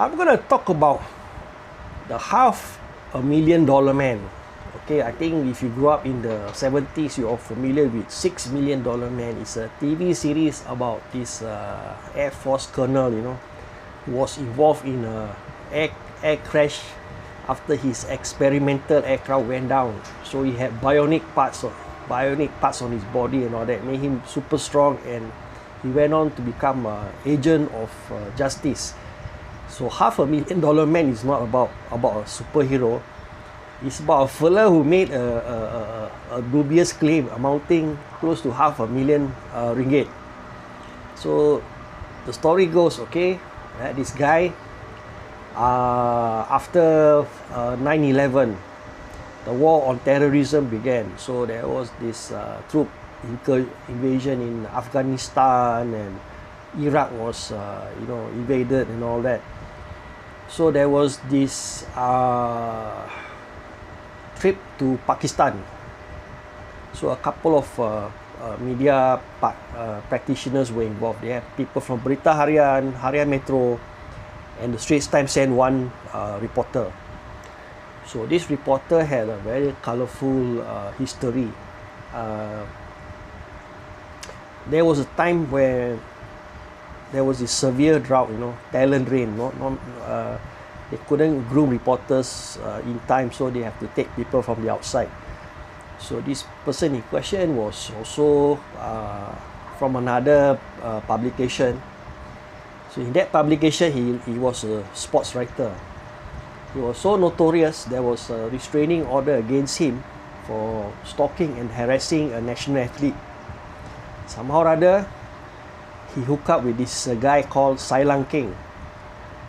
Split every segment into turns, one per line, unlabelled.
I'm gonna talk about the $500,000 man. Okay, I think if you grew up in the 70s, you are familiar with $6 million man. It's a TV series about this Air Force colonel, who was involved in a air crash after his experimental aircraft went down. So he had bionic parts on his body and all that, made him super strong, and he went on to become an agent of justice. So $500,000 man is not about a superhero. It's about a fella who made a dubious claim amounting close to $500,000 ringgit. So the story goes, this guy, after 9/11, the war on terrorism began. So there was this troop invasion in Afghanistan, and Iraq was invaded and all that. So there was this trip to Pakistan. So a couple of media practitioners were involved. They had people from Berita Harian, Harian Metro, and the Straits Times sent one reporter. So this reporter had a very colorful history. There was a time where there was this severe drought, talent rain. They couldn't groom reporters in time, so they have to take people from the outside. So this person in question was also from another publication. So in that publication, he was a sports writer. He was so notorious, there was a restraining order against him for stalking and harassing a national athlete. Somehow or other, he hooked up with this guy called Sailang King.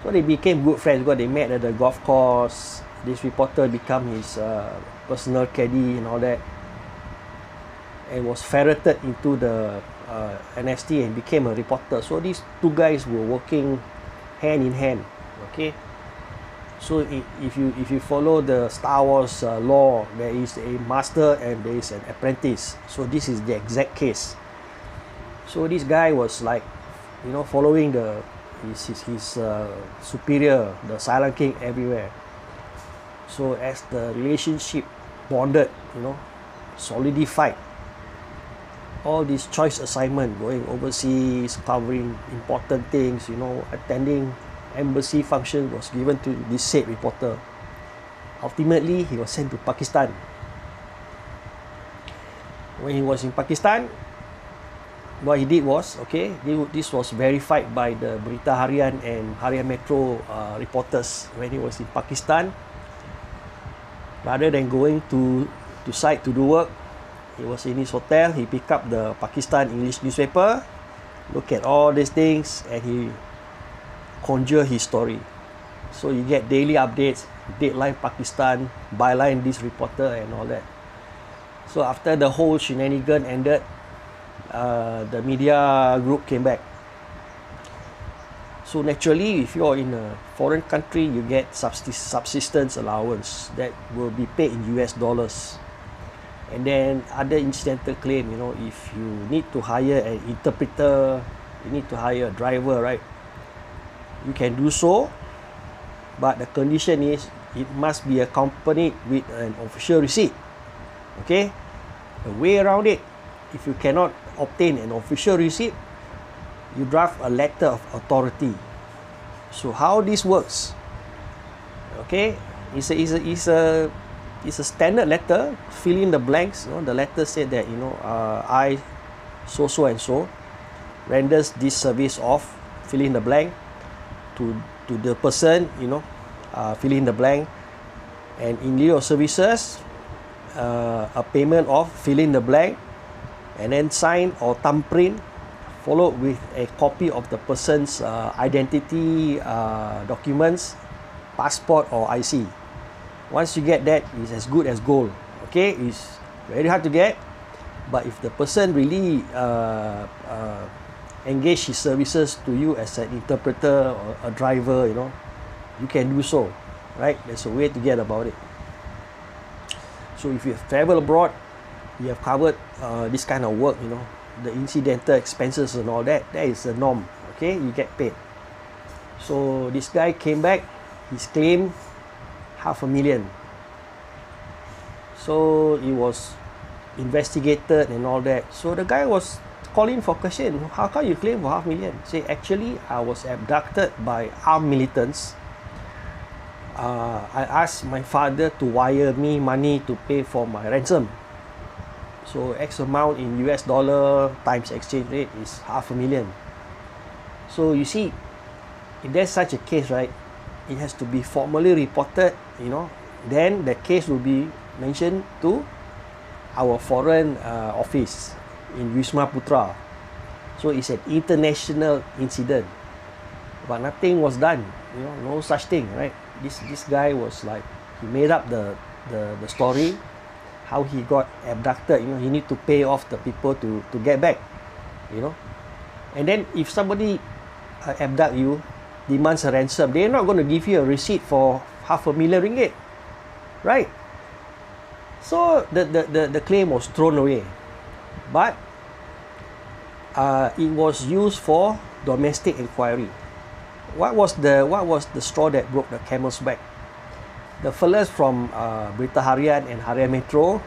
So they became good friends because they met at the golf course. This reporter became his personal caddy and all that, and was ferreted into the NST and became a reporter. So these two guys were working hand in hand. Okay. So if you follow the Star Wars law, there is a master and there is an apprentice. So this is the exact case. So this guy was like, following his superior, the Silent King, everywhere. So as the relationship bonded, solidified, all these choice assignment, going overseas, covering important things, attending embassy function was given to this said reporter. Ultimately, he was sent to Pakistan. When he was in Pakistan, what he did was, this was verified by the Berita Harian and Harian Metro reporters. When he was in Pakistan, rather than going to site to do work, he was in his hotel. He picked up the Pakistan English newspaper, look at all these things, and he conjure his story. So you get daily updates, Deadline Pakistan, byline this reporter and all that. So after the whole shenanigan ended, the media group came back. So naturally, if you're in a foreign country, you get subsistence allowance that will be paid in US dollars. And then other incidental claim, if you need to hire an interpreter, you need to hire a driver, right? You can do so, but the condition is it must be accompanied with an official receipt. Okay? The way around it, if you cannot obtain an official receipt, you draft a letter of authority. So how this works? Okay, it's a standard letter. Fill in the blanks. The letter said that I so and so renders this service of, fill in the blank, to the person, fill in the blank, and in lieu of services, a payment of, fill in the blank, and then sign or thumbprint, followed with a copy of the person's identity documents, passport or IC. Once you get that, it's as good as gold. Okay, it's very hard to get, but if the person really engage his services to you as an interpreter or a driver, you can do so, right? There's a way to get about it. So if you travel abroad, you have covered this kind of work, the incidental expenses and all that. That is the norm. Okay, you get paid. So this guy came back, he's claimed $500,000. So he was investigated and all that. So the guy was calling for question, how come you claim for $500,000? Say, actually, I was abducted by armed militants. I asked my father to wire me money to pay for my ransom. So X amount in US dollar times exchange rate is $500,000. So you see, if there's such a case, right, it has to be formally reported, then the case will be mentioned to our foreign office in Wisma Putra. So it's an international incident, but nothing was done, no such thing, right? This guy was like, he made up the story, how he got abducted, he need to pay off the people to get back, and then if somebody abduct you, demands a ransom, they're not going to give you a receipt for $500,000, right? So the claim was thrown away, but it was used for domestic inquiry. What was the straw that broke the camel's back? The fellas from Berita Harian and Harian Metro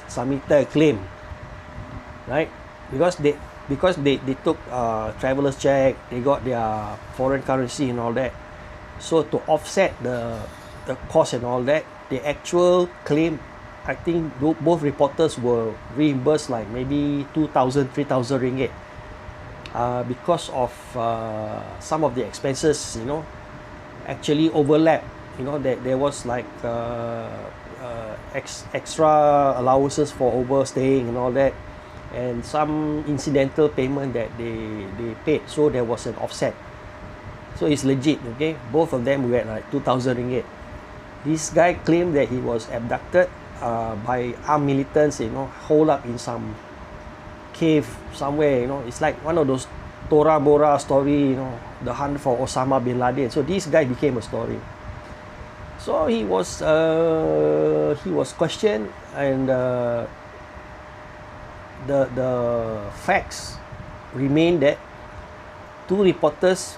submitted a claim, right? Because they took traveler's check, they got their foreign currency and all that. So to offset the cost and all that, the actual claim, I think both reporters were reimbursed like maybe 2,000, 3,000 ringgit. Because of some of the expenses, actually overlap. That there was like extra allowances for overstaying and all that, and some incidental payment that they paid. So there was an offset. So it's legit, okay? Both of them were like 2,000 ringgit. This guy claimed that he was abducted by armed militants, holed up in some cave somewhere, it's like one of those Tora Bora story, the hunt for Osama bin Laden. So this guy became a story. So he was questioned, and the facts remain that two reporters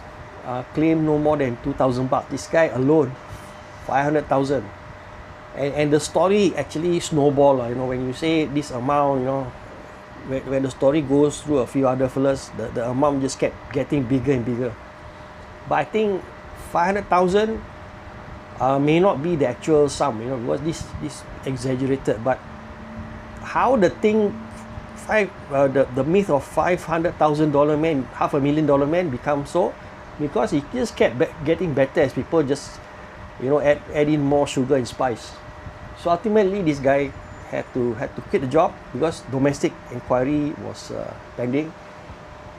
claimed no more than 2,000 baht. This guy alone, 500,000. And the story actually snowball. When you say this amount, when the story goes through a few other fellas, the amount just kept getting bigger and bigger. But I think 500,000 may not be the actual sum, because this exaggerated. But how the thing, the myth of $500,000 man, $500,000 man becomes so, because it just kept getting better as people just, add in more sugar and spice. So ultimately, this guy had to quit the job because domestic inquiry was pending.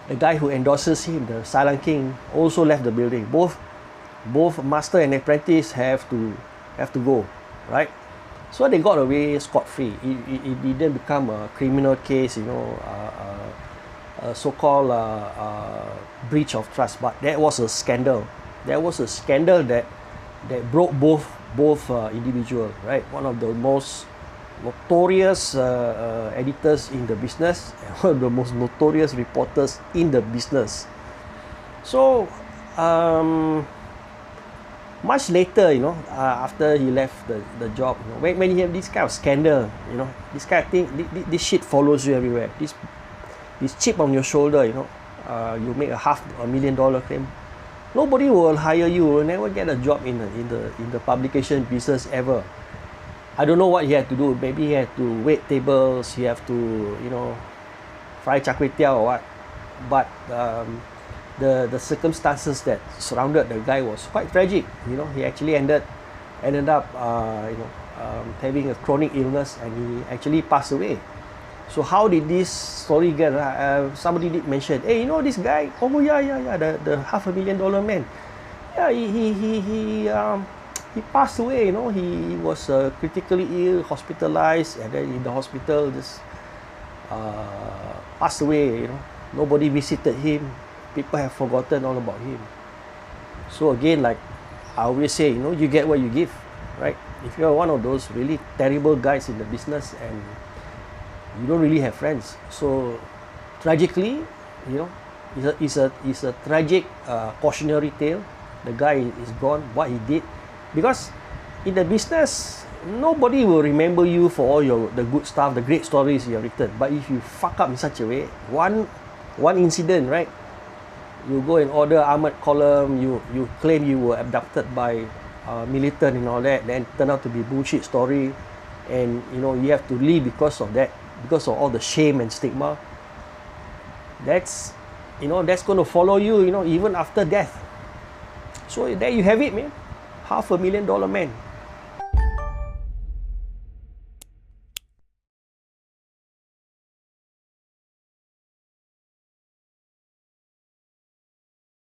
The guy who endorses him, the Silent King, also left the building. Both master and apprentice have to go, right? So they got away scot-free. It didn't become a criminal case, a so-called breach of trust. But that was a scandal. There was a scandal that broke both individuals, right? One of the most notorious editors in the business, and one of the most notorious reporters in the business. So much later, after he left the job, when you have this kind of scandal, this kind of thing, this shit follows you everywhere. This chip on your shoulder, you make a $500,000 claim, nobody will hire you. Will never get a job in the publication business ever. I don't know what he had to do. Maybe he had to wait tables. He have to, fry char kway teow or what. But the circumstances that surrounded the guy was quite tragic. He actually ended up, having a chronic illness, and he actually passed away. So how did this story get? Somebody did mention, hey, this guy? Oh yeah, the $500,000 man. Yeah, he passed away. He was critically ill, hospitalized, and then in the hospital just passed away. Nobody visited him. People have forgotten all about him. So again, like I always say, you get what you give, right? If you're one of those really terrible guys in the business and you don't really have friends, so tragically, It's a tragic cautionary tale. The guy is gone, what he did, because in the business nobody will remember you for all the good stuff, the great stories you have written. But if you fuck up in such a way, one incident, right? You go and order armored column, you claim you were abducted by militant and all that, then turn out to be bullshit story, and you have to leave because of that, because of all the shame and stigma. That's going to follow you, even after death. So there you have it, man. $500,000 man.